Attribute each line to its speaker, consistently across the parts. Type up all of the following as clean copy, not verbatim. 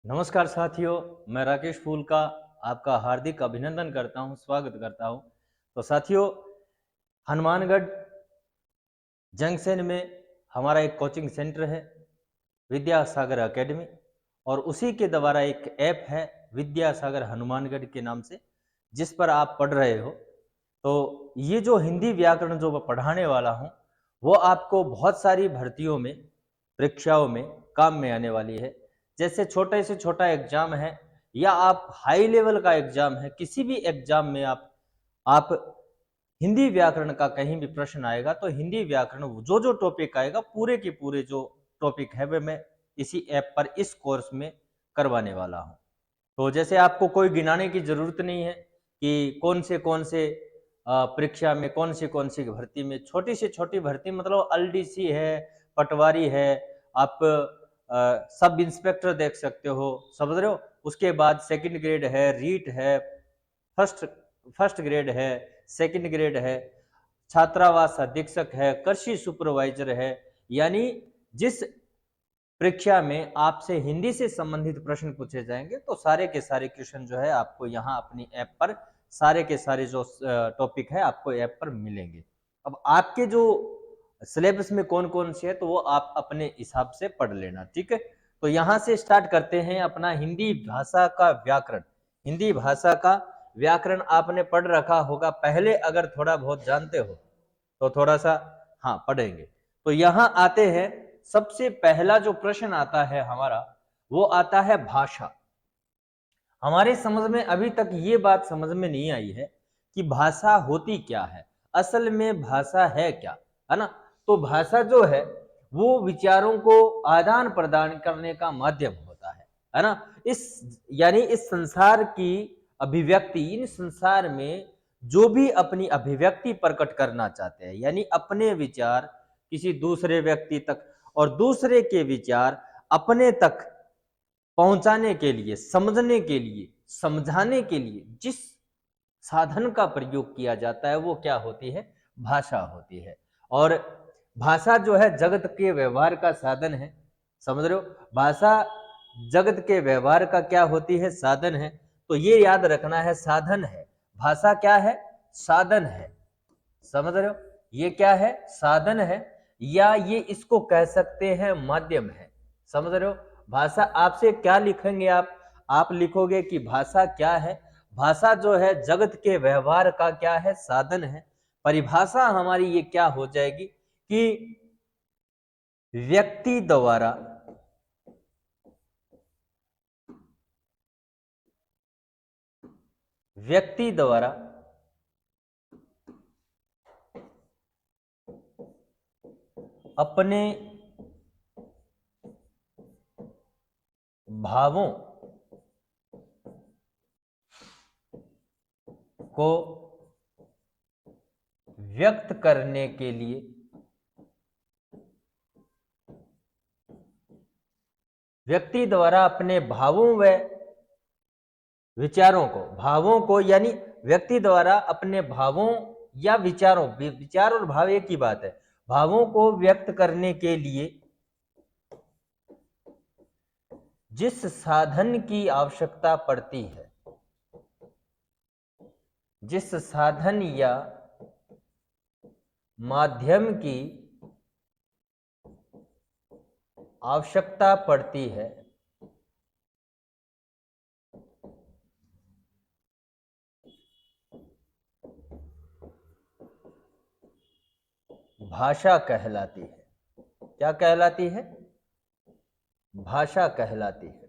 Speaker 1: नमस्कार साथियों, मैं राकेश फूल का आपका हार्दिक अभिनंदन करता हूं, स्वागत करता हूं। तो साथियों, हनुमानगढ़ जंक्शन में हमारा एक कोचिंग सेंटर है, विद्यासागर एकेडमी, और उसी के द्वारा एक ऐप है विद्यासागर हनुमानगढ़ के नाम से, जिस पर आप पढ़ रहे हो। तो ये जो हिंदी व्याकरण जो मैं पढ़ाने वाला हूँ, वो आपको बहुत सारी भर्तियों में, परीक्षाओं में काम में आने वाली है। जैसे छोटे से छोटा एग्जाम है या आप हाई लेवल का एग्जाम है, किसी भी एग्जाम में आप हिंदी व्याकरण का कहीं भी प्रश्न आएगा तो हिंदी व्याकरण जो जो टॉपिक आएगा, पूरे के पूरे जो टॉपिक है वे मैं इसी ऐप पर इस कोर्स में करवाने वाला हूँ। तो जैसे आपको कोई गिनाने की जरूरत नहीं है कि कौन से परीक्षा में कौन सी भर्ती में, छोटी से छोटी भर्ती मतलब एलडीसी है, पटवारी है, आप सब इंस्पेक्टर देख सकते हो, समझ रहे हो। उसके बाद सेकंड ग्रेड है, रीट है, फर्स्ट फर्स्ट ग्रेड है, सेकंड ग्रेड है, छात्रावास अधीक्षक है, कृषि सुपरवाइजर है। यानी जिस परीक्षा में आपसे हिंदी से संबंधित प्रश्न पूछे जाएंगे तो सारे के सारे क्वेश्चन जो है आपको यहाँ अपनी ऐप पर, सारे के सारे जो टॉपिक है आपको ऐप पर मिलेंगे। अब आपके जो सिलेबस में कौन कौन से है तो वो आप अपने हिसाब से पढ़ लेना, ठीक है। तो यहाँ से स्टार्ट करते हैं अपना हिंदी भाषा का व्याकरण। हिंदी भाषा का व्याकरण आपने पढ़ रखा होगा पहले, अगर थोड़ा बहुत जानते हो तो थोड़ा सा हाँ पढ़ेंगे। तो यहाँ आते हैं, सबसे पहला जो प्रश्न आता है हमारा वो आता है भाषा। हमारे समझ में अभी तक ये बात समझ में नहीं आई है कि भाषा होती क्या है, असल में भाषा है क्या, है ना। तो भाषा जो है वो विचारों को आदान प्रदान करने का माध्यम होता है ना। इस यानी इस संसार की अभिव्यक्ति, इन संसार में जो भी अपनी अभिव्यक्ति प्रकट करना चाहते हैं, यानी अपने विचार किसी दूसरे व्यक्ति तक और दूसरे के विचार अपने तक पहुंचाने के लिए, समझने के लिए, समझाने के लिए जिस साधन का प्रयोग किया जाता है वो क्या होती है, भाषा होती है। और भाषा जो है जगत के व्यवहार का साधन है, समझ रहे हो। भाषा जगत के व्यवहार का क्या होती है, साधन है। तो ये याद रखना है, साधन है। भाषा क्या है, साधन है, समझ रहे हो। ये क्या है, साधन है, या ये इसको कह सकते हैं माध्यम है, समझ रहे हो। भाषा आपसे क्या लिखेंगे आप लिखोगे कि भाषा क्या है, भाषा जो है जगत के व्यवहार का क्या है, साधन है। परिभाषा हमारी ये क्या हो जाएगी कि व्यक्ति द्वारा व्यक्ति द्वारा अपने भावों को व्यक्त करने के लिए व्यक्ति द्वारा अपने भावों व विचारों को, भावों को यानी व्यक्ति द्वारा अपने भावों या विचारों, विचार और भाव एक ही बात है, भावों को व्यक्त करने के लिए जिस साधन की आवश्यकता पड़ती है, जिस साधन या माध्यम की आवश्यकता पड़ती है, भाषा कहलाती है। क्या कहलाती है, भाषा कहलाती है।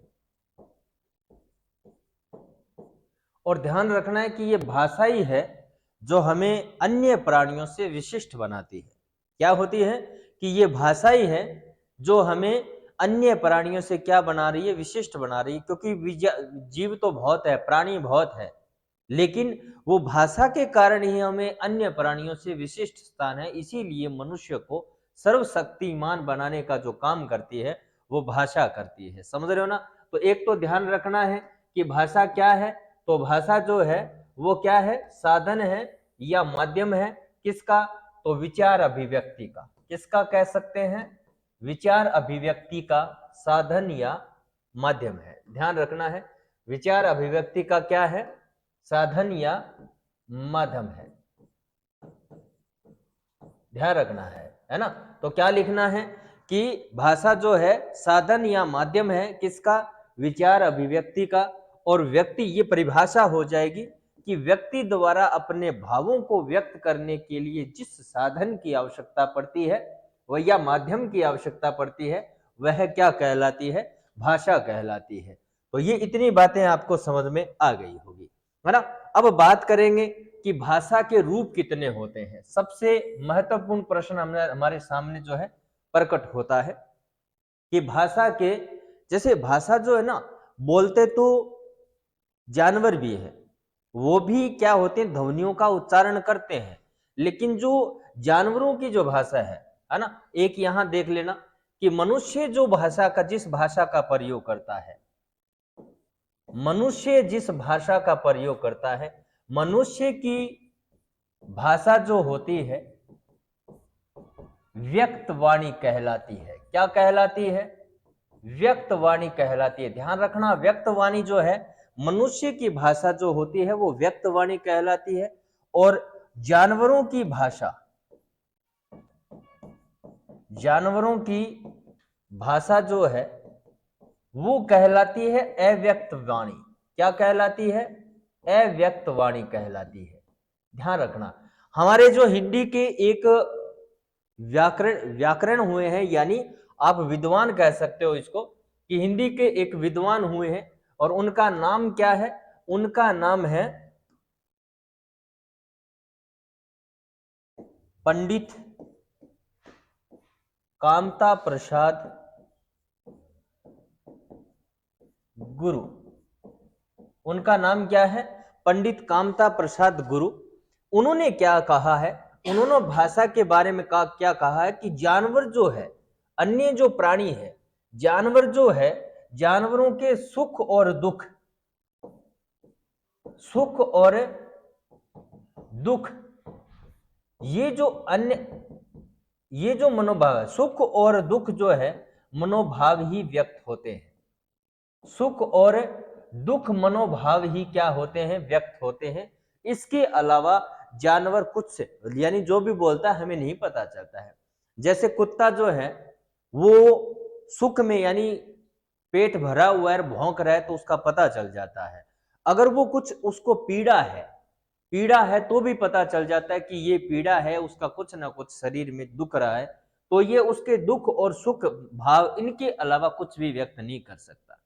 Speaker 1: और ध्यान रखना है कि ये भाषा ही है जो हमें अन्य प्राणियों से विशिष्ट बनाती है। क्या होती है कि ये भाषा ही है जो हमें अन्य प्राणियों से क्या बना रही है, विशिष्ट बना रही है। क्योंकि जीव तो बहुत है, प्राणी बहुत है, लेकिन वो भाषा के कारण ही हमें अन्य प्राणियों से विशिष्ट स्थान है। इसीलिए मनुष्य को सर्वशक्तिमान बनाने का जो काम करती है वो भाषा करती है, समझ रहे हो ना। तो एक तो ध्यान रखना है कि भाषा क्या है। तो भाषा जो है वो क्या है, साधन है या माध्यम है, किसका, तो विचार अभिव्यक्ति का। किसका कह सकते हैं, विचार अभिव्यक्ति का साधन या माध्यम है। ध्यान रखना है, विचार अभिव्यक्ति का क्या है, साधन या माध्यम है, ध्यान रखना है ना। तो क्या लिखना है कि भाषा जो है साधन या माध्यम है किसका, विचार अभिव्यक्ति का। और व्यक्ति, ये परिभाषा हो जाएगी कि व्यक्ति द्वारा अपने भावों को व्यक्त करने के लिए जिस साधन की आवश्यकता पड़ती है वह या माध्यम की आवश्यकता पड़ती है वह क्या कहलाती है, भाषा कहलाती है। तो ये इतनी बातें आपको समझ में आ गई होगी, है ना। अब बात करेंगे कि भाषा के रूप कितने होते हैं। सबसे महत्वपूर्ण प्रश्न हमारे सामने जो है प्रकट होता है कि भाषा के, जैसे भाषा जो है ना, बोलते तो जानवर भी है, वो भी क्या होते हैं, ध्वनियों का उच्चारण करते हैं। लेकिन जो जानवरों की जो भाषा है ना, एक यहां देख लेना कि मनुष्य जो भाषा का, जिस भाषा का प्रयोग करता है, मनुष्य जिस भाषा का प्रयोग करता है, मनुष्य की भाषा जो होती है व्यक्तवाणी कहलाती है। क्या कहलाती है, व्यक्तवाणी कहलाती है। ध्यान रखना, व्यक्तवाणी जो है मनुष्य की भाषा जो होती है वो व्यक्तवाणी कहलाती है। और जानवरों की भाषा, जानवरों की भाषा जो है वो कहलाती है अव्यक्तवाणी। क्या कहलाती है, अव्यक्तवाणी कहलाती है। ध्यान रखना, हमारे जो हिंदी के एक व्याकरण हुए हैं, यानी आप विद्वान कह सकते हो इसको, कि हिंदी के एक विद्वान हुए हैं और उनका नाम क्या है, उनका नाम है पंडित कामता प्रसाद गुरु। उनका नाम क्या है, पंडित कामता प्रसाद गुरु। उन्होंने क्या कहा है, उन्होंने भाषा के बारे में क्या कहा है कि जानवर जो है, अन्य जो प्राणी है, जानवर जो है, जानवरों के सुख और दुख, सुख और दुख, ये जो मनोभाव है, सुख और दुख जो है मनोभाव ही व्यक्त होते हैं। सुख और दुख मनोभाव ही क्या होते हैं, व्यक्त होते हैं। इसके अलावा जानवर कुछ से, यानी जो भी बोलता है हमें नहीं पता चलता है। जैसे कुत्ता जो है वो सुख में, यानी पेट भरा हुआ है, भौंक रहा है तो उसका पता चल जाता है। अगर वो कुछ उसको पीड़ा है तो भी पता चल जाता है कि ये पीड़ा है, उसका कुछ ना कुछ शरीर में दुख रहा है, तो ये उसके दुख और सुख भाव, इनके अलावा कुछ भी व्यक्त नहीं कर सकता।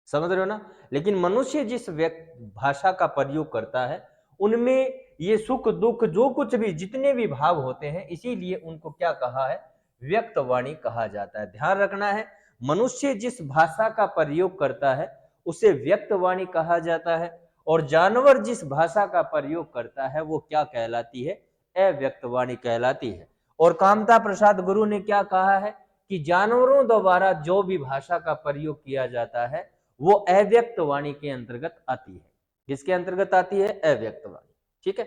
Speaker 1: समझ रहे हो ना। लेकिन मनुष्य जिस भाषा का प्रयोग करता है उनमें ये सुख दुख जो कुछ भी, जितने भी भाव होते हैं, इसीलिए उनको क्या कहा है, व्यक्तवाणी कहा जाता है। ध्यान रखना है, मनुष्य जिस भाषा का प्रयोग करता है उसे व्यक्तवाणी कहा जाता है, और जानवर जिस भाषा का प्रयोग करता है वो क्या कहलाती है, अव्यक्तवाणी कहलाती है। और कामता प्रसाद गुरु ने क्या कहा है कि जानवरों द्वारा जो भी भाषा का प्रयोग किया जाता है वो अव्यक्त वाणी के अंतर्गत आती है। किसके अंतर्गत आती है, अव्यक्त वाणी। ठीक है,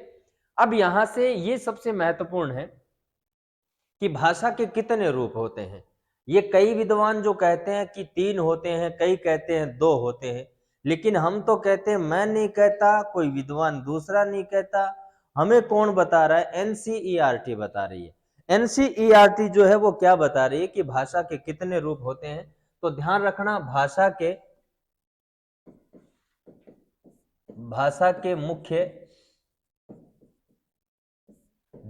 Speaker 1: अब यहां से ये सबसे महत्वपूर्ण है कि भाषा के कितने रूप होते हैं। ये कई विद्वान जो कहते हैं कि 3 होते हैं, कई कहते हैं 2 होते हैं, लेकिन हम तो कहते हैं, मैं नहीं कहता, कोई विद्वान दूसरा नहीं कहता, हमें कौन बता रहा है, एनसीईआरटी बता रही है। एनसीईआरटी जो है वो क्या बता रही है कि भाषा के कितने रूप होते हैं। तो ध्यान रखना, भाषा के मुख्य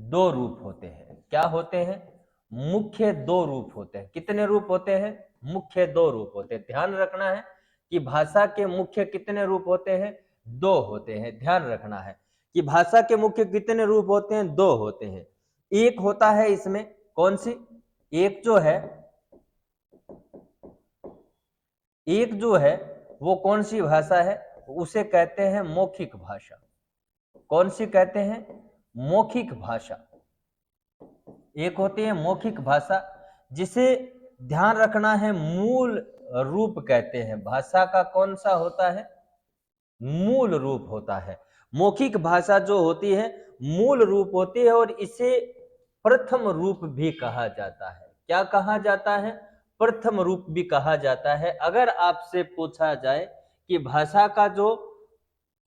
Speaker 1: 2 रूप होते हैं। क्या होते हैं, मुख्य 2 रूप होते हैं। कितने रूप होते हैं, मुख्य 2 रूप होते हैं। ध्यान रखना है कि भाषा के मुख्य कितने रूप होते हैं, 2 होते हैं। ध्यान रखना है कि भाषा के मुख्य कितने रूप होते हैं, 2 होते हैं। एक होता है इसमें कौन सी, एक जो है वो कौन सी भाषा है, उसे कहते हैं मौखिक भाषा। कौन सी कहते हैं, मौखिक भाषा। एक होती है मौखिक भाषा, जिसे ध्यान रखना है मूल रूप कहते हैं। भाषा का कौन सा होता है, मूल रूप होता है। मौखिक भाषा जो होती है मूल रूप होती है, और इसे प्रथम रूप भी कहा जाता है। क्या कहा जाता है, प्रथम रूप भी कहा जाता है। अगर आपसे पूछा जाए कि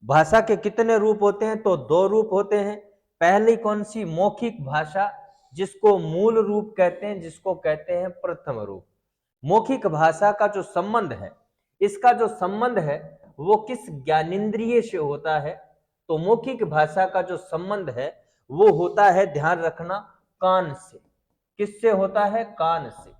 Speaker 1: भाषा के कितने रूप होते हैं, तो 2 रूप होते हैं। पहली कौन सी? मौखिक भाषा, जिसको मूल रूप कहते हैं, जिसको कहते हैं प्रथम रूप। मौखिक भाषा का जो संबंध है, इसका जो संबंध है वो किस ज्ञानेंद्रिय से होता है? तो मौखिक भाषा का जो संबंध है वो होता है, ध्यान रखना, कान से। किससे होता है? कान से।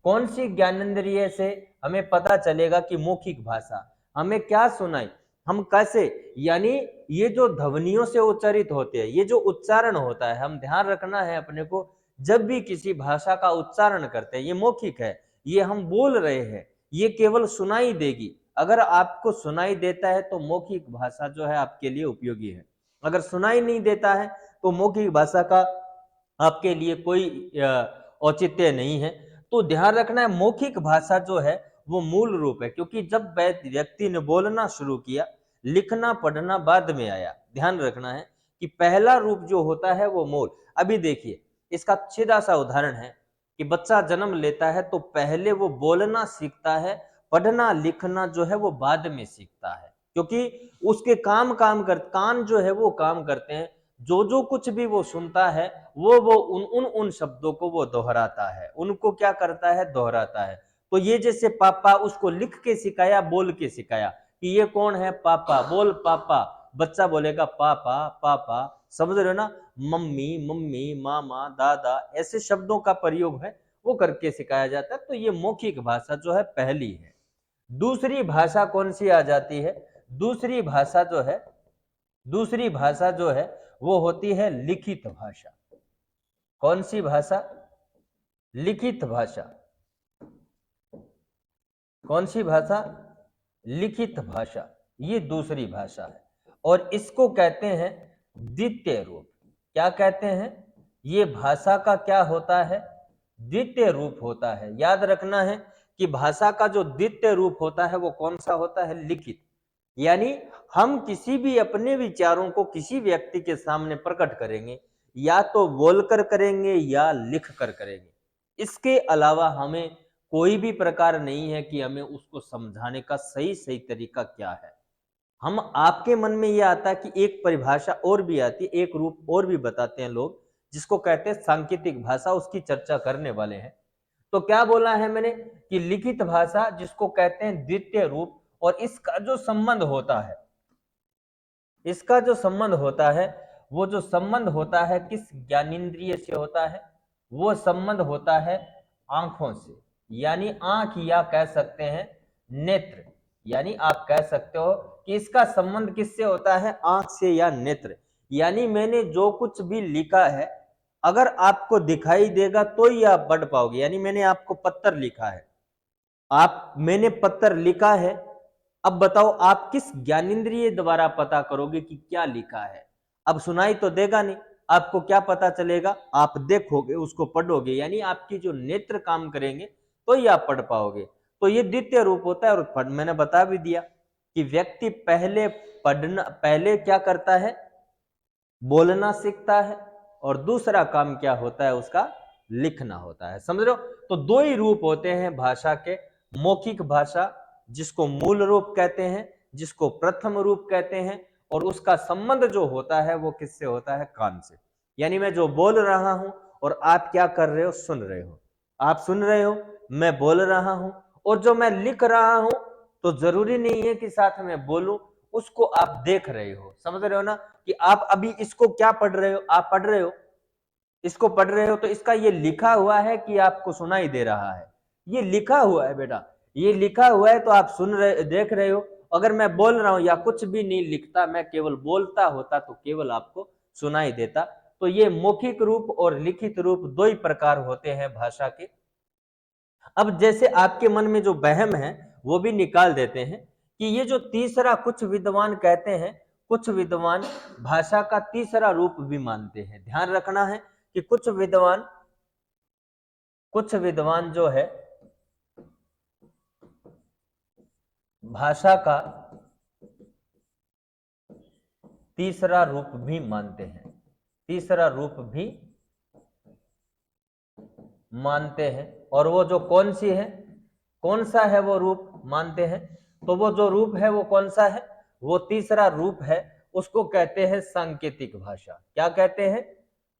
Speaker 1: कौन सी ज्ञानेंद्रिय से हमें पता चलेगा कि मौखिक भाषा हमें क्या सुनाई, हम कैसे, यानी ये जो ध्वनियों से उच्चारित होते हैं, ये जो उच्चारण होता है, हम ध्यान रखना है अपने को, जब भी किसी भाषा का उच्चारण करते हैं, ये मौखिक है, ये हम बोल रहे हैं, ये केवल सुनाई देगी। अगर आपको सुनाई देता है तो मौखिक भाषा जो है आपके लिए उपयोगी है। अगर सुनाई नहीं देता है तो मौखिक भाषा का आपके लिए कोई औचित्य नहीं है। तो ध्यान रखना है, मौखिक भाषा जो है वो मूल रूप है, क्योंकि जब व्यक्ति ने बोलना शुरू किया, लिखना पढ़ना बाद में आया। ध्यान रखना है कि पहला रूप जो होता है वो मूल। अभी देखिए, इसका सीधा सा उदाहरण है कि बच्चा जन्म लेता है तो पहले वो बोलना सीखता है, पढ़ना लिखना जो है वो बाद में सीखता है, क्योंकि उसके कान जो है वो काम करते हैं। जो कुछ भी वो सुनता है वो उन शब्दों को वो दोहराता है, उनको क्या करता है? दोहराता है। तो ये जैसे पापा, उसको लिख के सिखाया, बोल के सिखाया कि ये कौन है? पापा, बोल पापा। बच्चा बोलेगा पापा पापा, समझ रहे हो ना? मम्मी मम्मी, मामा, दादा, ऐसे शब्दों का प्रयोग है वो करके सिखाया जाता है। तो ये मौखिक भाषा जो है पहली है। दूसरी भाषा कौन सी आ जाती है? दूसरी भाषा जो है वो होती है लिखित भाषा। कौन सी भाषा? लिखित भाषा। कौन सी भाषा? लिखित भाषा। ये दूसरी भाषा है और इसको कहते हैं द्वितीय रूप। क्या कहते हैं? ये भाषा का क्या होता है? द्वितीय रूप होता है। याद रखना है कि भाषा का जो द्वितीय रूप होता है वो कौन सा होता है? लिखित। यानी हम किसी भी अपने विचारों को किसी व्यक्ति के सामने प्रकट करेंगे, या तो बोलकर करेंगे या लिख कर करेंगे। इसके अलावा हमें कोई भी प्रकार नहीं है कि हमें उसको समझाने का सही तरीका क्या है। हम आपके मन में यह आता है कि एक परिभाषा और भी आती है, एक रूप और भी बताते हैं लोग, जिसको कहते हैं सांकेतिक भाषा। उसकी चर्चा करने वाले हैं। तो क्या बोला है मैंने कि लिखित भाषा, जिसको कहते हैं द्वितीय रूप, और इसका जो संबंध होता है, वो जो संबंध होता है किस ज्ञानेंद्रिय से होता है? वो संबंध होता है आंखों से, यानी आंख, या कह सकते हैं नेत्र। यानी आप कह सकते हो कि इसका संबंध किससे होता है? आंख से या नेत्र। यानी मैंने जो कुछ भी लिखा है, अगर आपको दिखाई देगा तो ही आप पढ़ पाओगे। यानी मैंने आपको पत्थर लिखा है, मैंने पत्थर लिखा है, अब बताओ आप किस ज्ञानेंद्रिय द्वारा पता करोगे कि क्या लिखा है? अब सुनाई तो देगा नहीं, आपको क्या पता चलेगा? आप देखोगे, उसको पढ़ोगे, यानी आपकी जो नेत्र काम करेंगे तो ही आप पढ़ पाओगे। तो ये द्वितीय रूप होता है। और मैंने बता भी दिया कि व्यक्ति पहले क्या करता है? बोलना सीखता है, और दूसरा काम क्या होता है उसका? लिखना होता है। समझ रहे हो? तो 2 ही रूप होते हैं भाषा के। मौखिक भाषा, जिसको मूल रूप कहते हैं, जिसको प्रथम रूप कहते हैं, और उसका संबंध जो होता है वो किससे होता है? कान से। यानी मैं जो बोल रहा हूं और आप क्या कर रहे हो? सुन रहे हो। आप सुन रहे हो, मैं बोल रहा हूं, और जो मैं लिख रहा हूं, तो जरूरी नहीं है कि साथ में बोलूं, उसको आप देख रहे हो। समझ रहे हो ना कि आप अभी इसको क्या पढ़ रहे हो? आप पढ़ रहे हो, इसको पढ़ रहे हो, तो इसका ये लिखा हुआ है कि आपको सुनाई दे रहा है? ये लिखा हुआ है बेटा, ये लिखा हुआ है, तो आप देख रहे हो। अगर मैं बोल रहा हूं या कुछ भी नहीं लिखता, मैं केवल बोलता होता, तो केवल आपको सुनाई देता। तो ये मौखिक रूप और लिखित रूप 2 ही प्रकार होते हैं भाषा के। अब जैसे आपके मन में जो वहम है वो भी निकाल देते हैं कि ये जो तीसरा, कुछ विद्वान कहते हैं, कुछ विद्वान भाषा का तीसरा रूप भी मानते हैं। ध्यान रखना है कि कुछ विद्वान जो है भाषा का तीसरा रूप भी मानते हैं, तीसरा रूप भी मानते हैं। और वो जो कौन सी है, कौन सा है वो रूप मानते हैं, तो वो जो रूप है वो कौन सा है, वो तीसरा रूप है, उसको कहते हैं सांकेतिक भाषा। क्या कहते हैं?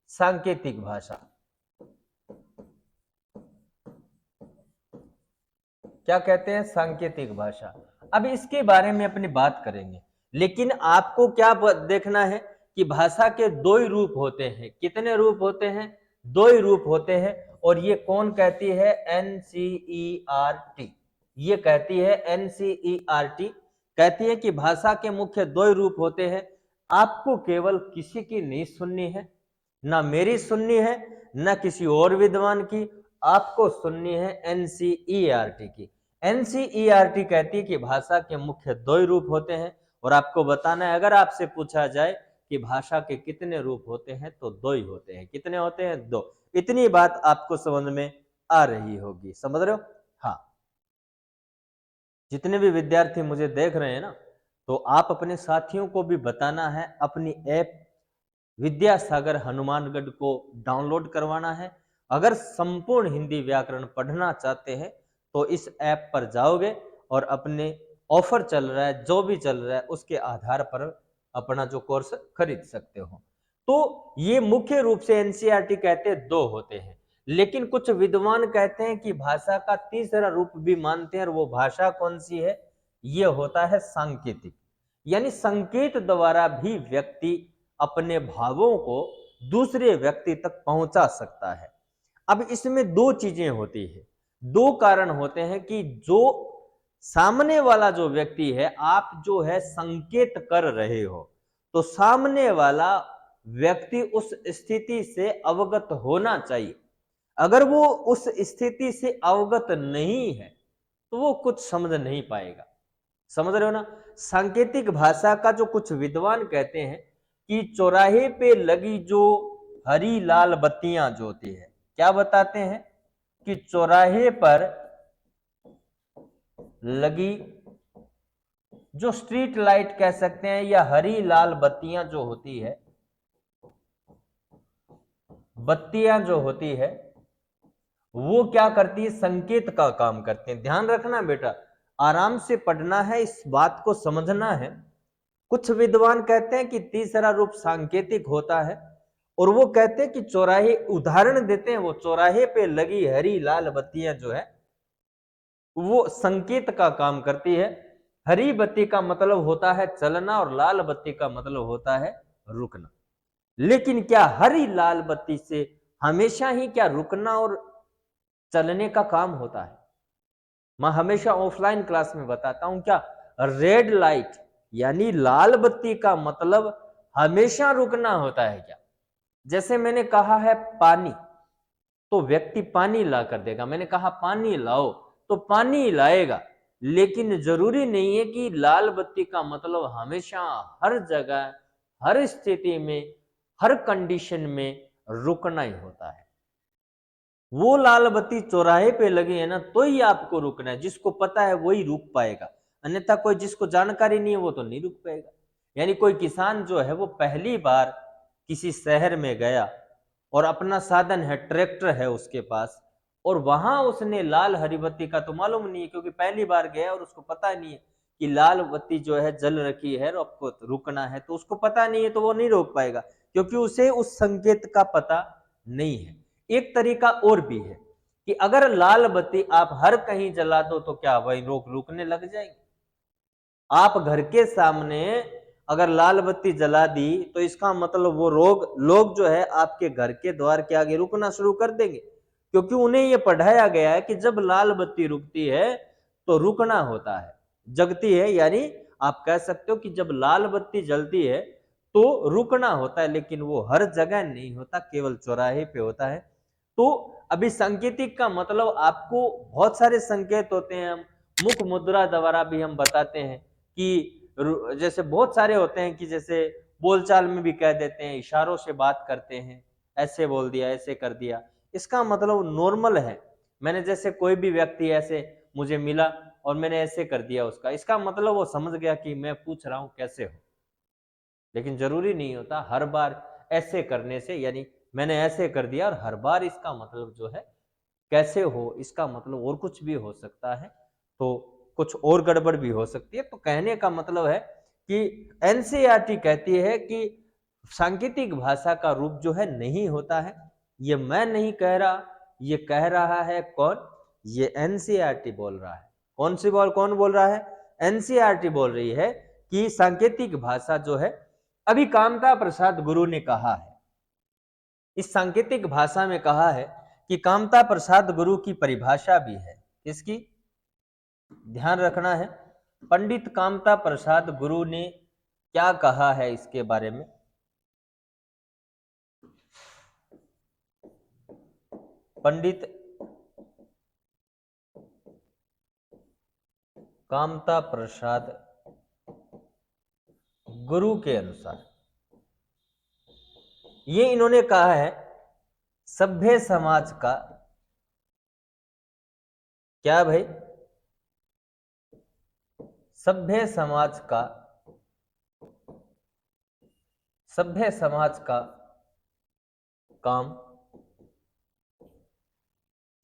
Speaker 1: सांकेतिक भाषा। क्या कहते हैं? सांकेतिक भाषा। अब इसके बारे में अपनी बात करेंगे, लेकिन आपको क्या देखना है कि भाषा के दो ही रूप होते हैं। कितने रूप होते हैं? दो ही रूप होते हैं। और ये कौन कहती है? एनसीईआरटी। ये कहती है एनसीईआरटी, कहती है कि भाषा के मुख्य दो ही रूप होते हैं। आपको केवल किसी की नहीं सुननी है, ना मेरी सुननी है, ना किसी और विद्वान की, आपको सुननी है एनसीईआरटी की। एनसीईआरटी कहती है कि भाषा के मुख्य दो ही रूप होते हैं, और आपको बताना है, अगर आपसे पूछा जाए कि भाषा के कितने रूप होते हैं, तो दो ही होते हैं। कितने होते हैं? दो। इतनी बात आपको समझ में आ रही होगी, समझ रहे हो? हाँ। जितने भी विद्यार्थी मुझे देख रहे हैं ना, तो आप अपने साथियों को भी बताना है, अपनी ऐप विद्यासागर हनुमानगढ़ को डाउनलोड करवाना है। अगर संपूर्ण हिंदी व्याकरण पढ़ना चाहते हैं तो इस ऐप पर जाओगे और अपने ऑफर चल रहा है, जो भी चल रहा है उसके आधार पर अपना जो कोर्स खरीद सकते हो। तो ये मुख्य रूप से एनसीईआरटी कहते हैं दो होते हैं, लेकिन कुछ विद्वान कहते हैं कि भाषा का तीसरा रूप भी मानते हैं, और वो भाषा कौन सी है? ये होता है सांकेतिक। यानी संकेत द्वारा भी व्यक्ति अपने भावों को दूसरे व्यक्ति तक पहुंचा सकता है। अब इसमें दो चीजें होती है, दो कारण होते हैं कि जो सामने वाला जो व्यक्ति है, आप जो है संकेत कर रहे हो, तो सामने वाला व्यक्ति उस स्थिति से अवगत होना चाहिए। अगर वो उस स्थिति से अवगत नहीं है तो वो कुछ समझ नहीं पाएगा। समझ रहे हो ना? सांकेतिक भाषा का जो कुछ विद्वान कहते हैं कि चौराहे पे लगी जो हरी लाल बत्तियां जो होती है, क्या बताते हैं कि चौराहे पर लगी जो स्ट्रीट लाइट कह सकते हैं, या हरी लाल बत्तियां जो होती है, बत्तियां जो होती है वो क्या करती है? संकेत का काम करते हैं। ध्यान रखना बेटा, आराम से पढ़ना है, इस बात को समझना है। कुछ विद्वान कहते हैं कि तीसरा रूप सांकेतिक होता है, और वो कहते हैं कि चौराहे, उदाहरण देते हैं, वो चौराहे पे लगी हरी लाल बत्तियां जो है वो संकेत का काम करती है। हरी बत्ती का मतलब होता है चलना, और लाल बत्ती का मतलब होता है रुकना। लेकिन क्या हरी लाल बत्ती से हमेशा ही क्या रुकना और चलने का काम होता है? मैं हमेशा ऑफलाइन क्लास में बताता हूं, क्या रेड लाइट यानी लाल बत्ती का मतलब हमेशा रुकना होता है क्या? जैसे मैंने कहा है पानी, तो व्यक्ति पानी ला कर देगा। मैंने कहा पानी लाओ, तो पानी लाएगा। लेकिन जरूरी नहीं है कि लाल बत्ती का मतलब हमेशा, हर जगह, हर स्थिति में, हर कंडीशन में रुकना ही होता है। वो लाल बत्ती चौराहे पे लगी है ना, तो ही आपको रुकना है। जिसको पता है वही रुक पाएगा, अन्यथा कोई जिसको जानकारी नहीं है वो तो नहीं रुक पाएगा। यानी कोई किसान जो है वो पहली बार किसी शहर में गया और अपना साधन है, ट्रैक्टर है उसके पास, और वहां उसने लाल हरी बत्ती का तो मालूम नहीं है, क्योंकि पहली बार गया और उसको पता नहीं है कि लाल बत्ती जो है जल रखी है और आपको रुकना है, तो उसको पता नहीं है, तो वो नहीं रोक पाएगा, क्योंकि उसे उस संकेत का पता नहीं है। एक तरीका और भी है कि अगर लाल बत्ती आप हर कहीं जला दो तो क्या वही रुकने लग जाएंगे? आप घर के सामने अगर लाल बत्ती जला दी तो इसका मतलब वो लोग जो है आपके घर के द्वार के आगे रुकना शुरू कर देंगे, क्योंकि उन्हें ये पढ़ाया गया है कि जब लाल बत्ती रुकती है तो रुकना होता है, जगती है। यानी आप कह सकते हो कि जब लाल बत्ती जलती है तो रुकना होता है, लेकिन वो हर जगह नहीं होता, केवल चौराहे पे होता है। तो अभी सांकेतिक का मतलब आपको बहुत सारे संकेत होते हैं, हम मुख मुद्रा द्वारा भी हम बताते हैं कि जैसे बहुत सारे होते हैं कि जैसे बोलचाल में भी कह देते हैं, इशारों से बात करते हैं, ऐसे बोल दिया, ऐसे कर दिया, इसका मतलब नॉर्मल है। मैंने जैसे कोई भी व्यक्ति ऐसे मुझे मिला और मैंने ऐसे कर दिया उसका, इसका मतलब वो समझ गया कि मैं पूछ रहा हूं कैसे हो। लेकिन जरूरी नहीं होता हर बार ऐसे करने से, यानी मैंने ऐसे कर दिया और हर बार इसका मतलब जो है कैसे हो इसका मतलब और कुछ भी हो सकता है, तो कुछ और गड़बड़ भी हो सकती है। तो कहने का मतलब है कि एनसीईआरटी कहती है कि सांकेतिक भाषा का रूप जो है नहीं होता है। ये मैं नहीं कह रहा, ये कह रहा है कौन? ये एनसीईआरटी बोल रहा है। कौन बोल रहा है? एनसीईआरटी बोल रही है कि सांकेतिक भाषा जो है, अभी कामता प्रसाद गुरु ने कहा है, इस सांकेतिक भाषा में कहा है कि कामता प्रसाद गुरु की परिभाषा भी है। किसकी? ध्यान रखना है, पंडित कामता प्रसाद गुरु ने क्या कहा है इसके बारे में। पंडित कामता प्रसाद गुरु के अनुसार ये इन्होंने कहा है, सभ्य समाज का क्या भाई? सभ्य समाज का काम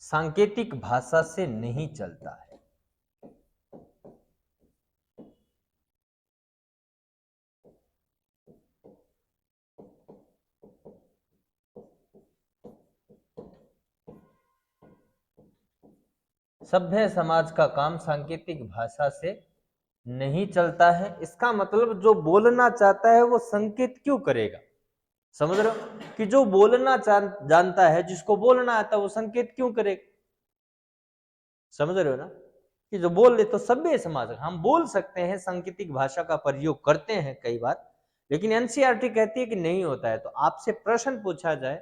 Speaker 1: सांकेतिक भाषा से नहीं चलता है। सभ्य समाज का काम सांकेतिक भाषा से नहीं चलता है। इसका मतलब जो बोलना चाहता है वो संकेत क्यों करेगा? समझ रहे हो कि जो बोलना जानता है, जिसको बोलना आता है, वो संकेत क्यों करेगा? समझ रहे हो ना कि जो बोल ले तो सभ्य समाज, हम बोल सकते हैं, सांकेतिक भाषा का प्रयोग करते हैं कई बार, लेकिन एनसीईआरटी कहती है कि नहीं होता है। तो आपसे प्रश्न पूछा जाए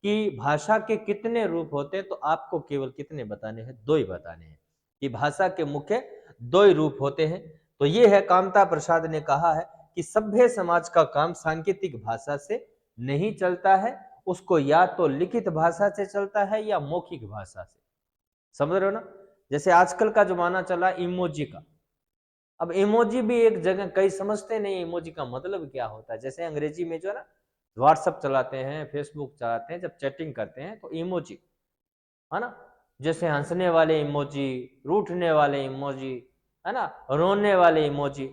Speaker 1: कि भाषा के कितने रूप होते हैं, तो आपको केवल कितने बताने हैं? 2 ही बताने हैं कि भाषा के मुख्य 2 ही रूप होते हैं। तो ये है, कामता प्रसाद ने कहा है कि सभ्य समाज का काम सांकेतिक भाषा से नहीं चलता है, उसको या तो लिखित भाषा से चलता है या मौखिक भाषा से। समझ रहे हो ना? जैसे आजकल का जमाना चला इमोजी का। अब इमोजी भी एक जगह, कई समझते नहीं इमोजी का मतलब क्या होता है। जैसे अंग्रेजी में जो है ना, व्हाट्सएप चलाते हैं, फेसबुक चलाते हैं, जब चैटिंग करते हैं तो इमोजी, है ना, जैसे हंसने वाले इमोजी, रूठने वाले इमोजी, है ना, रोने वाले इमोजी,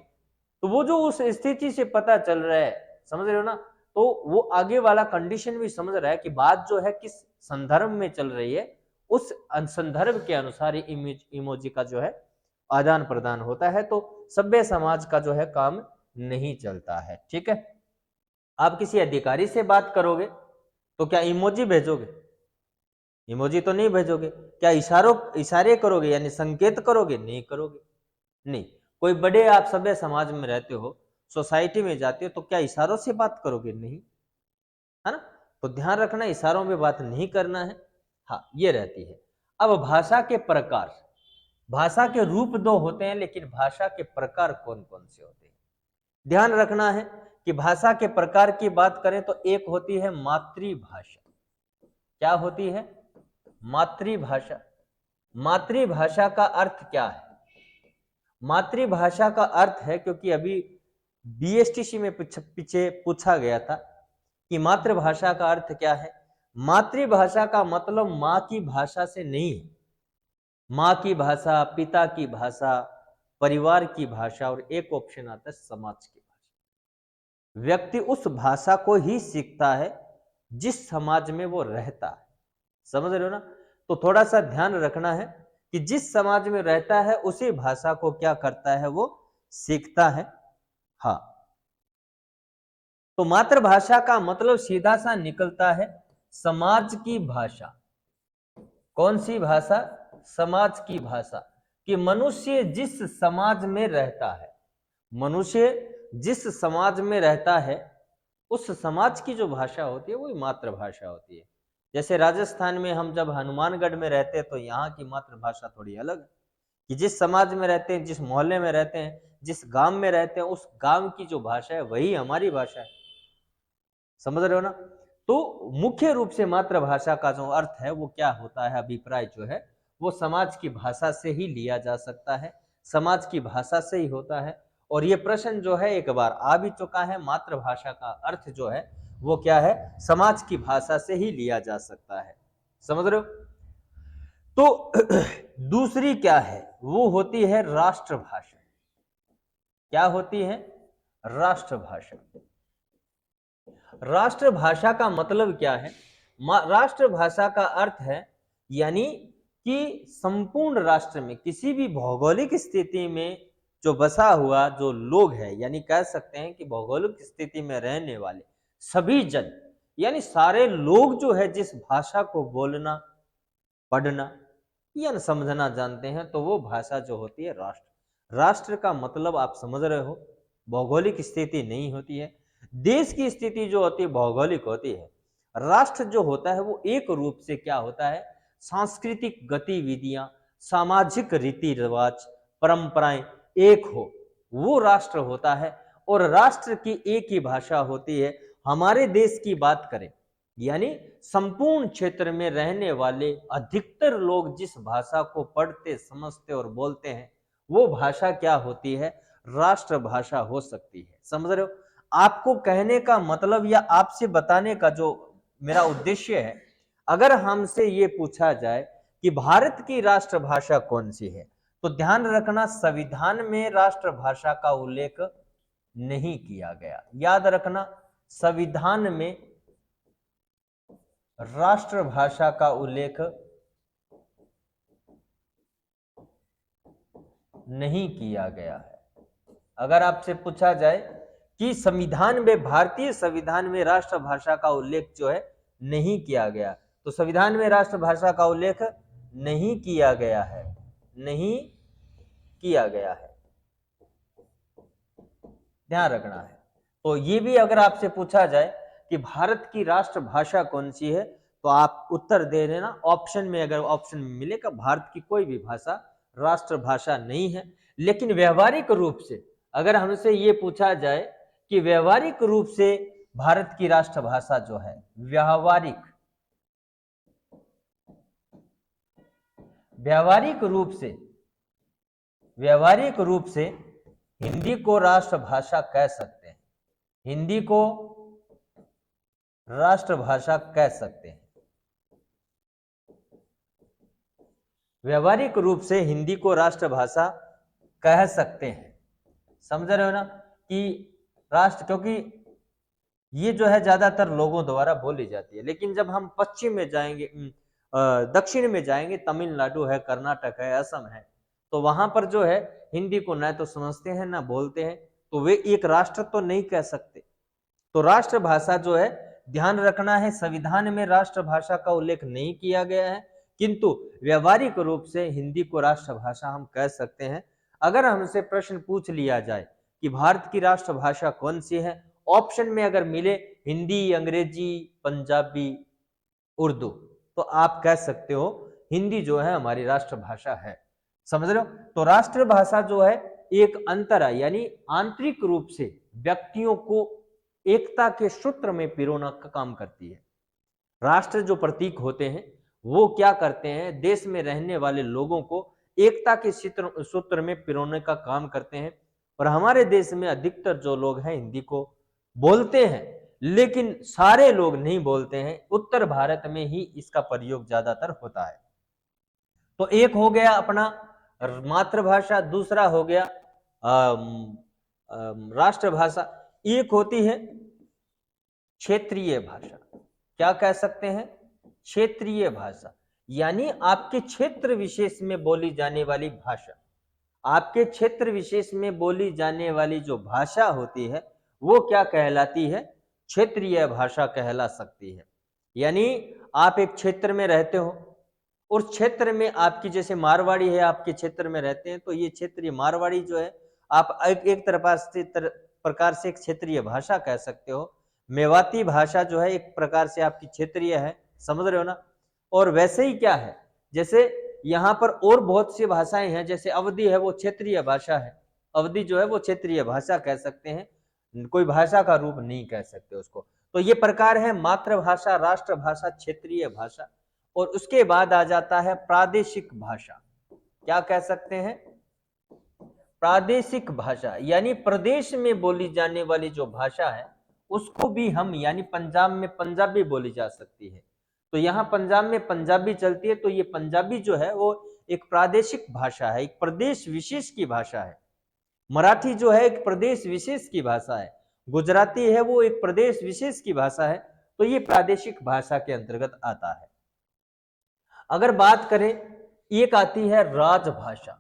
Speaker 1: तो वो जो उस स्थिति से पता चल रहा है, समझ रहे हो ना, तो वो आगे वाला कंडीशन भी समझ रहा है कि बात जो है किस संदर्भ में चल रही है, उस संदर्भ के अनुसार इमोजी का जो है आदान प्रदान होता है। तो सभ्य समाज का जो है काम नहीं चलता है। ठीक है, आप किसी अधिकारी से बात करोगे तो क्या इमोजी भेजोगे? इमोजी तो नहीं भेजोगे। क्या इशारे करोगे, यानी संकेत करोगे? नहीं करोगे। नहीं। कोई बड़े, आप सभ्य समाज में रहते हो, सोसाइटी में जाते हो, तो क्या इशारों से बात करोगे? नहीं, है ना। तो ध्यान रखना, इशारों में बात नहीं करना है। हाँ, ये रहती है। अब भाषा के प्रकार, भाषा के रूप 2 होते हैं, लेकिन भाषा के प्रकार कौन कौन से होते हैं? ध्यान रखना है कि भाषा के प्रकार की बात करें तो एक होती है मातृभाषा। क्या होती है? मातृभाषा। मातृभाषा का अर्थ क्या है? मातृभाषा का अर्थ है, क्योंकि अभी बीएसटीसी में पीछे पूछा गया था कि मातृभाषा का अर्थ क्या है। मातृभाषा का मतलब माँ की भाषा से नहीं है। माँ की भाषा, पिता की भाषा, परिवार की भाषा, और एक ऑप्शन आता है समाज की भाषा। व्यक्ति उस भाषा को ही सीखता है जिस समाज में वो रहता है। समझ रहे हो ना? तो थोड़ा सा ध्यान रखना है कि जिस समाज में रहता है उसी भाषा को क्या करता है, वो सीखता है। हाँ, तो मातृभाषा का मतलब सीधा सा निकलता है समाज की भाषा। कौन सी भाषा? समाज की भाषा। कि मनुष्य जिस समाज में रहता है, मनुष्य जिस समाज में रहता है, उस समाज की जो भाषा होती है वही मातृभाषा होती है। जैसे राजस्थान में हम जब हनुमानगढ़ में रहते हैं तो यहाँ की मातृभाषा थोड़ी अलग है, कि जिस समाज में रहते हैं, जिस मोहल्ले में रहते हैं, जिस गांव में रहते हैं, उस गांव की जो भाषा है वही हमारी भाषा है। समझ रहे हो ना? तो मुख्य रूप से मातृभाषा का जो अर्थ है वो क्या होता है, अभिप्राय जो है वो समाज की भाषा से ही लिया जा सकता है, समाज की भाषा से ही होता है। और ये प्रश्न जो है एक बार आ भी चुका है, मातृभाषा का अर्थ जो है वो क्या है, समाज की भाषा से ही लिया जा सकता है। समझ रहे हो? तो दूसरी क्या है, वो होती है राष्ट्रभाषा। क्या होती है? राष्ट्रभाषा। राष्ट्रभाषा का मतलब क्या है? राष्ट्रभाषा का अर्थ है यानी कि संपूर्ण राष्ट्र में किसी भी भौगोलिक स्थिति में जो बसा हुआ जो लोग है, यानी कह सकते हैं कि भौगोलिक स्थिति में रहने वाले सभी जन, यानी सारे लोग जो है जिस भाषा को बोलना, पढ़ना या समझना जानते हैं, तो वो भाषा जो होती है राष्ट्र। राष्ट्र का मतलब आप समझ रहे हो, भौगोलिक स्थिति नहीं होती है। देश की स्थिति जो होती है भौगोलिक होती है। राष्ट्र जो होता है वो एक रूप से क्या होता है, सांस्कृतिक गतिविधियां, सामाजिक रीति रिवाज, परंपराएं एक हो, वो राष्ट्र होता है। और राष्ट्र की एक ही भाषा होती है। हमारे देश की बात करें, यानी संपूर्ण क्षेत्र में रहने वाले अधिकतर लोग जिस भाषा को पढ़ते, समझते और बोलते हैं, वो भाषा क्या होती है, राष्ट्रभाषा हो सकती है। समझ रहे हो? आपको कहने का मतलब या आपसे बताने का जो मेरा उद्देश्य है, अगर हमसे ये पूछा जाए कि भारत की राष्ट्रभाषा कौन सी है, तो ध्यान रखना संविधान में राष्ट्रभाषा का उल्लेख नहीं किया गया। याद रखना, संविधान में राष्ट्रभाषा का उल्लेख नहीं किया गया है। अगर आपसे पूछा जाए कि संविधान में, भारतीय संविधान में राष्ट्रभाषा का उल्लेख जो है नहीं किया गया, तो संविधान में राष्ट्रभाषा का उल्लेख नहीं किया गया है, नहीं किया गया है, ध्यान रखना है। तो ये भी अगर आपसे पूछा जाए कि भारत की राष्ट्रभाषा कौन सी है, तो आप उत्तर दे देना ऑप्शन में, अगर ऑप्शन में मिलेगा भारत की कोई भी भाषा राष्ट्रभाषा नहीं है। लेकिन व्यवहारिक रूप से अगर हमसे ये पूछा जाए कि व्यवहारिक रूप से भारत की राष्ट्रभाषा जो है, व्यवहारिक रूप से हिंदी को राष्ट्रभाषा कह सकते हैं। हिंदी को राष्ट्रभाषा कह सकते हैं। व्यवहारिक रूप से हिंदी को राष्ट्रभाषा कह सकते हैं। समझ रहे हो ना कि राष्ट्र, क्योंकि ये जो है ज्यादातर लोगों द्वारा बोली जाती है। लेकिन जब हम पश्चिम में जाएंगे, दक्षिण में जाएंगे, तमिलनाडु है, कर्नाटक है, असम है, तो वहां पर जो है हिंदी को न तो समझते हैं ना बोलते हैं, तो वे एक राष्ट्र तो नहीं कह सकते। तो राष्ट्रभाषा जो है, ध्यान रखना है, संविधान में राष्ट्रभाषा का उल्लेख नहीं किया गया है, किंतु व्यवहारिक रूप से हिंदी को राष्ट्रभाषा हम कह सकते हैं। अगर हमसे प्रश्न पूछ लिया जाए कि भारत की राष्ट्रभाषा कौन सी है, ऑप्शन में अगर मिले हिंदी, अंग्रेजी, पंजाबी, उर्दू, तो आप कह सकते हो हिंदी जो है हमारी राष्ट्रभाषा है। समझ रहे हो? तो राष्ट्रभाषा जो है एक अंतर यानी आंतरिक रूप से व्यक्तियों को एकता के सूत्र में पिरोना का काम करती है। राष्ट्र जो प्रतीक होते हैं वो क्या करते हैं, देश में रहने वाले लोगों को एकता के सूत्र में पिरोने का काम करते हैं। और हमारे देश में अधिकतर जो लोग हैं हिंदी को बोलते हैं, लेकिन सारे लोग नहीं बोलते हैं। उत्तर भारत में ही इसका प्रयोग ज्यादातर होता है। तो एक हो गया अपना मातृभाषा, दूसरा हो गया राष्ट्रभाषा, एक होती है क्षेत्रीय भाषा। क्या कह सकते हैं? क्षेत्रीय भाषा, यानी आपके क्षेत्र विशेष में बोली जाने वाली भाषा। आपके क्षेत्र विशेष में बोली जाने वाली जो भाषा होती है वो क्या कहलाती है? क्षेत्रीय भाषा कहला सकती है। यानी आप एक क्षेत्र में रहते हो, उस क्षेत्र में आपकी, जैसे मारवाड़ी है, आपके क्षेत्र में रहते हैं, तो ये क्षेत्रीय मारवाड़ी जो है आप एक प्रकार से एक क्षेत्रीय भाषा कह सकते हो। मेवाती भाषा जो है एक प्रकार से आपकी क्षेत्रीय है। समझ रहे हो ना? और वैसे ही क्या है, जैसे यहाँ पर और बहुत सी भाषाएं हैं, जैसे अवधी है वो क्षेत्रीय भाषा है। अवधी जो है वो क्षेत्रीय भाषा कह सकते हैं, कोई भाषा का रूप नहीं कह सकते उसको। तो ये प्रकार है मातृभाषा, राष्ट्रभाषा, क्षेत्रीय भाषा। और उसके बाद आ जाता है प्रादेशिक भाषा। क्या कह सकते हैं? प्रादेशिक भाषा, यानी प्रदेश में बोली जाने वाली जो भाषा है उसको भी हम, यानी पंजाब में पंजाबी बोली जा सकती है, तो यहाँ पंजाब में पंजाबी चलती है, तो ये पंजाबी जो है वो एक प्रादेशिक भाषा है, एक प्रदेश विशेष की भाषा है। मराठी जो है एक प्रदेश विशेष की भाषा है, गुजराती है वो एक प्रदेश विशेष की भाषा है, तो ये प्रादेशिक भाषा के अंतर्गत आता है। अगर बात करें, एक आती है राजभाषा।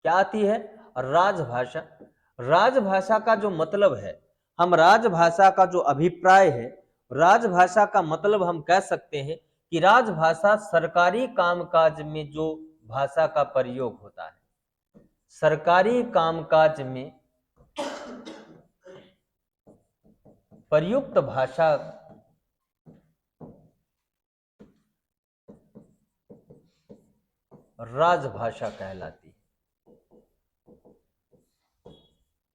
Speaker 1: क्या आती है? राजभाषा। राजभाषा का जो मतलब है, हम राजभाषा का जो अभिप्राय है, राजभाषा का मतलब हम कह सकते हैं कि राजभाषा सरकारी कामकाज में जो भाषा का प्रयोग होता है, सरकारी कामकाज में प्रयुक्त भाषा राजभाषा कहलाती है।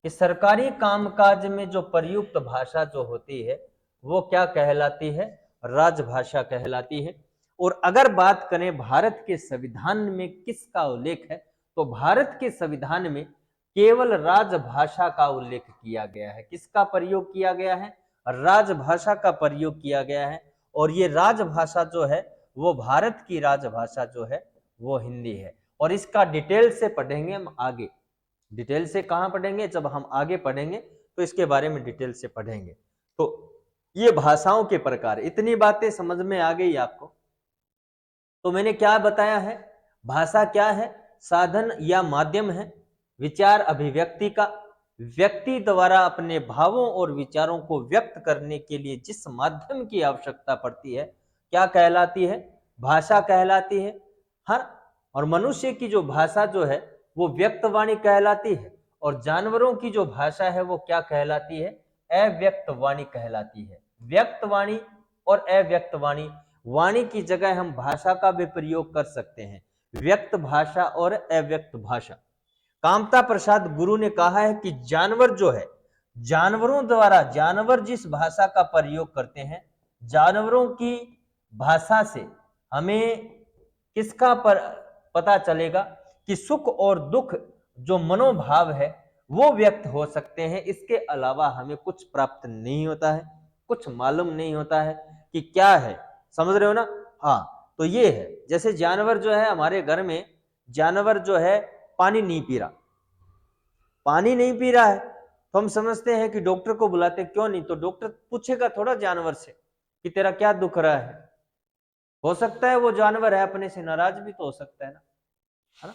Speaker 1: कि सरकारी कामकाज में जो प्रयुक्त भाषा जो होती है वो क्या कहलाती है? राजभाषा कहलाती है। और अगर बात करें भारत के संविधान में किसका उल्लेख है, तो भारत के संविधान में केवल राजभाषा का उल्लेख किया गया है। किसका प्रयोग किया गया है? राजभाषा का प्रयोग किया गया है। और ये राजभाषा जो है वो भारत की राजभाषा जो है वो हिंदी है। और इसका डिटेल से पढ़ेंगे हम आगे। डिटेल से कहां पढ़ेंगे? जब हम आगे पढ़ेंगे तो इसके बारे में डिटेल से पढ़ेंगे। तो ये भाषाओं के प्रकार, इतनी बातें समझ में आ गई आपको। तो मैंने क्या बताया है? भाषा क्या है? साधन या माध्यम है विचार अभिव्यक्ति का। व्यक्ति द्वारा अपने भावों और विचारों को व्यक्त करने के लिए जिस माध्यम की आवश्यकता पड़ती है क्या कहलाती है? भाषा कहलाती है। हर और मनुष्य की जो भाषा जो है वो व्यक्तवाणी कहलाती है। और जानवरों की जो भाषा है वो क्या कहलाती है? अव्यक्तवाणी कहलाती है। व्यक्तवाणी और अव्यक्तवाणी, वाणी की जगह हम भाषा का भी प्रयोग कर सकते हैं, व्यक्त भाषा और अव्यक्त भाषा। कामता प्रसाद गुरु ने कहा है कि जानवर जो है, जानवरों द्वारा, जानवर जिस भाषा का प्रयोग करते हैं, जानवरों की भाषा से हमें किसका पता चलेगा कि सुख और दुख जो मनोभाव है वो व्यक्त हो सकते हैं। इसके अलावा हमें कुछ प्राप्त नहीं होता है, कुछ मालूम नहीं होता है कि क्या है। समझ रहे हो ना? हाँ, तो ये है। जैसे जानवर जो है, हमारे घर में जानवर जो है पानी नहीं पी रहा, पानी नहीं पी रहा है, तो हम समझते हैं कि डॉक्टर को बुलाते, क्यों नहीं? तो डॉक्टर पूछेगा थोड़ा जानवर से कि तेरा क्या दुख रहा है। हो सकता है वो जानवर है अपने से नाराज भी तो हो सकता है ना।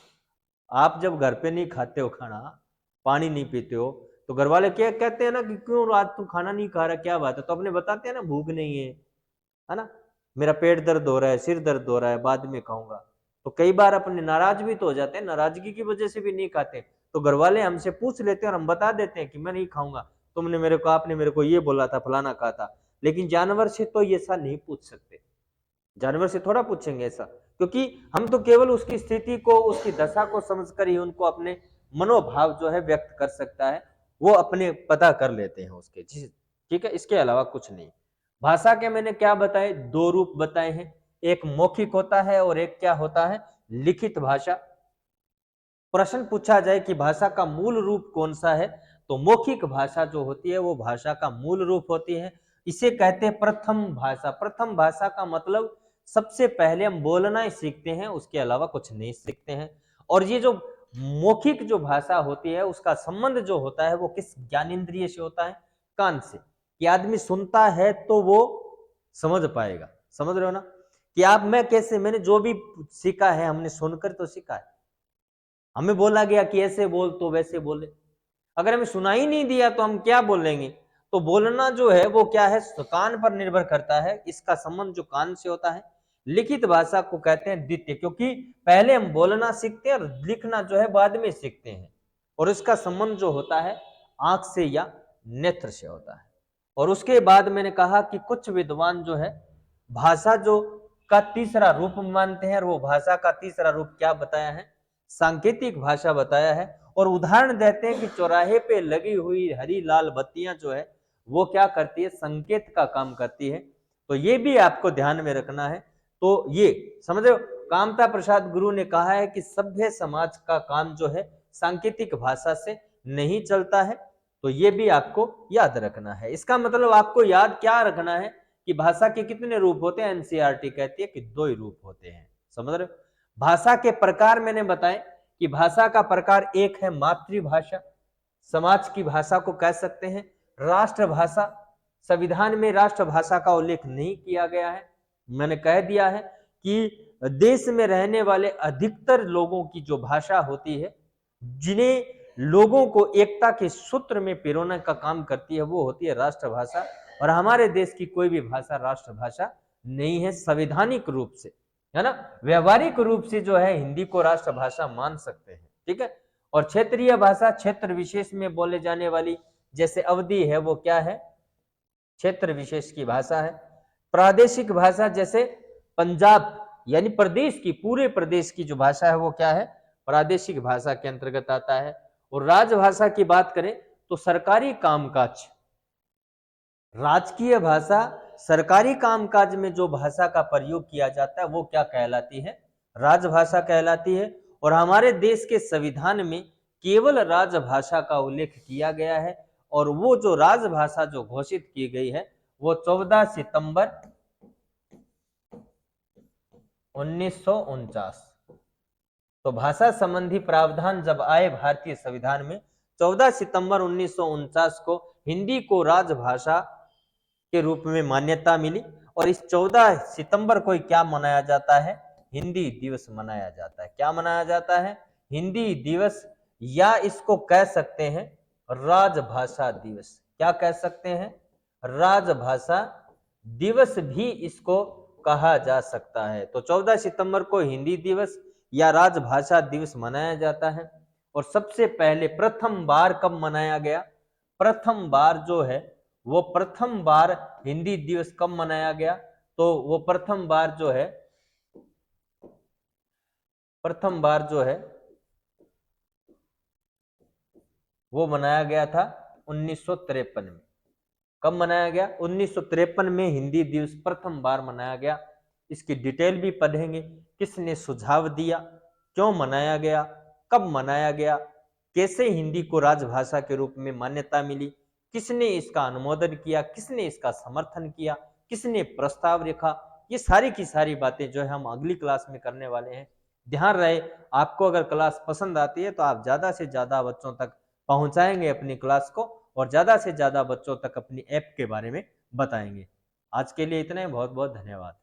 Speaker 1: आप जब घर पे नहीं खाते हो खाना, पानी नहीं पीते हो, तो घर वाले क्या कहते हैं ना कि क्यों आज तू खाना नहीं खा रहा, क्या बात है? तो अपने बताते हैं ना, भूख नहीं है ना, मेरा पेट दर्द हो रहा है, सिर दर्द हो रहा है, बाद में खाऊंगा। तो कई बार अपने नाराज भी तो हो जाते हैं, नाराजगी की वजह से भी नहीं खाते। तो घर वाले हमसे पूछ लेते हैं और हम बता देते हैं कि मैं नहीं खाऊंगा, तुमने मेरे को, आपने मेरे को ये बोला था, फलाना कहा था। लेकिन जानवर से तो ऐसा नहीं पूछ सकते, जानवर से थोड़ा पूछेंगे ऐसा, क्योंकि हम तो केवल उसकी स्थिति को, उसकी दशा को समझकर ही उनको अपने मनोभाव जो है व्यक्त कर सकता है, वो अपने पता कर लेते हैं उसके। ठीक है, इसके अलावा कुछ नहीं। भाषा के मैंने क्या बताए? दो रूप बताए हैं, एक मौखिक होता है और एक क्या होता है? लिखित भाषा। प्रश्न पूछा जाए कि भाषा का मूल रूप कौन सा है, तो मौखिक भाषा जो होती है वो भाषा का मूल रूप होती है। इसे कहते हैं प्रथम भाषा। प्रथम भाषा का मतलब सबसे पहले हम बोलना ही सीखते हैं, उसके अलावा कुछ नहीं सीखते हैं। और ये जो मौखिक जो भाषा होती है उसका संबंध जो होता है वो किस ज्ञानेंद्रिय से होता है? कान से। कि आदमी सुनता है तो वो समझ पाएगा। समझ रहे हो ना? कि आप, मैं कैसे, मैंने जो भी सीखा है हमने सुनकर तो सीखा है, हमें बोला गया कि ऐसे बोल तो वैसे बोले। अगर हमें सुना ही नहीं दिया तो हम क्या बोलेंगे? तो बोलना जो है वो क्या है? कान पर निर्भर करता है, इसका संबंध जो कान से होता है। लिखित भाषा को कहते हैं द्वितीय, क्योंकि पहले हम बोलना सीखते हैं और लिखना जो है बाद में सीखते हैं। और इसका संबंध जो होता है आंख से या नेत्र से होता है। और उसके बाद मैंने कहा कि कुछ विद्वान जो है भाषा जो का तीसरा रूप मानते हैं, और वो भाषा का तीसरा रूप क्या बताया है? सांकेतिक भाषा बताया है। और उदाहरण देते हैं कि चौराहे पे लगी हुई हरी लाल बत्तियां जो है वो क्या करती है? संकेत का काम करती है। तो ये भी आपको ध्यान में रखना है। तो ये समझ रहे हो? कामता प्रसाद गुरु ने कहा है कि सभ्य समाज का काम जो है सांकेतिक भाषा से नहीं चलता है। तो ये भी आपको याद रखना है। इसका मतलब आपको याद क्या रखना है? कि भाषा के कितने रूप होते हैं? एनसीईआरटी कहती है कि 2 ही रूप होते हैं। समझ रहे हो? भाषा के प्रकार मैंने बताए कि भाषा का प्रकार एक है मातृभाषा, समाज की भाषा को कह सकते हैं, राष्ट्रभाषा। संविधान में राष्ट्रभाषा का उल्लेख नहीं किया गया है। मैंने कह दिया है कि देश में रहने वाले अधिकतर लोगों की जो भाषा होती है, जिन्हें लोगों को एकता के सूत्र में पिरोने का काम करती है, वो होती है राष्ट्रभाषा। और हमारे देश की कोई भी भाषा राष्ट्रभाषा नहीं है संवैधानिक रूप से, है ना। व्यवहारिक रूप से जो है हिंदी को राष्ट्रभाषा मान सकते हैं, ठीक है। और क्षेत्रीय भाषा क्षेत्र विशेष में बोले जाने वाली, जैसे अवधी है, वो क्या है? क्षेत्र विशेष की भाषा है। प्रादेशिक भाषा जैसे पंजाब यानी प्रदेश की, पूरे प्रदेश की जो भाषा है वो क्या है? प्रादेशिक भाषा के अंतर्गत आता है। और राजभाषा की बात करें तो सरकारी कामकाज, राजकीय भाषा, सरकारी कामकाज में जो भाषा का प्रयोग किया जाता है वो क्या कहलाती है? राजभाषा कहलाती है। और हमारे देश के संविधान में केवल राजभाषा का उल्लेख किया गया है, और वो जो राजभाषा जो घोषित की गई है वो 14 सितंबर 1949। तो भाषा संबंधी प्रावधान जब आए भारतीय संविधान में 14 सितंबर 1949 को हिंदी को राजभाषा के रूप में मान्यता मिली। और इस 14 सितंबर को क्या मनाया जाता है? हिंदी दिवस मनाया जाता है। क्या मनाया जाता है? हिंदी दिवस, या इसको कह सकते हैं राजभाषा दिवस। क्या कह सकते हैं? राजभाषा दिवस भी इसको कहा जा सकता है। तो 14 सितंबर को हिंदी दिवस या राजभाषा दिवस मनाया जाता है। और सबसे पहले प्रथम बार कब मनाया गया? प्रथम बार जो है वो प्रथम बार हिंदी दिवस कब मनाया गया? तो वो प्रथम बार जो है वो मनाया गया था 1953 में। कब मनाया गया? 1953 में हिंदी दिवस प्रथम बार मनाया गया। इसकी डिटेल भी पढ़ेंगे, किसने सुझाव दिया, क्यों मनाया गया, कब मनाया गया, कैसे हिंदी को राजभाषा के रूप में मान्यता मिली, किसने इसका अनुमोदन किया, किसने इसका समर्थन किया, किसने प्रस्ताव रखा। ये सारी की सारी बातें जो है हम अगली क्लास में करने वाले हैं। ध्यान रहे, आपको अगर क्लास पसंद आती है तो आप ज्यादा से ज्यादा बच्चों तक पहुंचाएंगे अपनी क्लास को, और ज्यादा से ज्यादा बच्चों तक अपनी ऐप के बारे में बताएंगे। आज के लिए इतना ही, बहुत बहुत धन्यवाद।